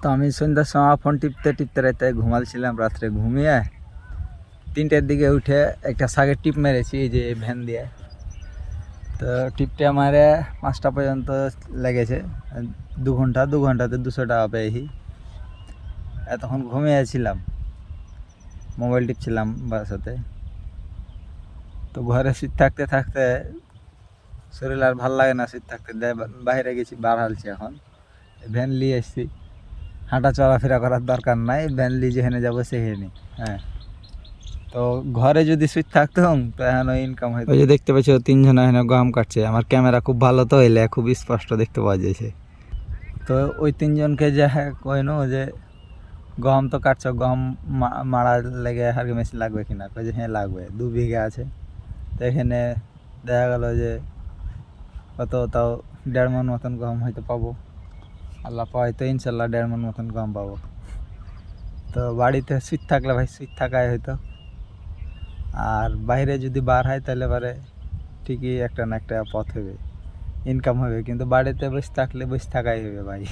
তো আমি সন্ধ্যার সময় ফোন টিপতে টিপতে রাতে ঘুমালছিলাম, রাত্রে ঘুমিয়ে 3টের দিকে উঠে একটা শাকের টিপ মেরেছি এই যে ভ্যান দিয়ে। তো টিপটা মারে 5টা পর্যন্ত লেগেছে, 2 ঘন্টাতে 200 টাকা পেয়েছি। এতক্ষণ ঘুমিয়েছিলাম, মোবাইল টিপছিলাম বাসাতে। তো ঘরে শীত থাকতে থাকতে শরীর আর ভাল লাগে না, শীত থাকতে বাইরে গেছি, বার হালছি। এখন ভ্যান নিয়ে এসছি, হাঁটা চলাফেরা করার দরকার নাই, ভ্যান নিয়ে যেখানে যাবো সেখানে। হ্যাঁ, তো ঘরে যদি সুইচ থাকতাম তো এখন ইনকাম হইতো। ওই যে দেখতে পাচ্ছ 3 জন এখানে গম কাটছে, আমার ক্যামেরা খুব ভালো তো এলে খুব স্পষ্ট দেখতে পাওয়া যাচ্ছে। তো ওই 3জনকে যে কইনো যে গম তো কাটছো, গম মারা লেগে হারকে মেশিন লাগবে কিনা, কই যে হ্যাঁ লাগবে, 2 বিঘা আছে। তো এখানে দেখা গেল যে কত, তাও 1.5 মণ মতন গম হয়তো পাবো। আল্লাহ পাই তো ইনশাল্লাহ 1.5 মণ মতন গম পাবো। তো বাড়িতে সুইচ থাকলে ভাই সুইচ থাকাই হয়তো, আর বাইরে যদি বার হয় তাহলে পরে ঠিকই একটা না একটা পথ হবে, ইনকাম হবে। কিন্তু বাড়িতে বসে থাকলে বসে থাকাই হবে ভাই।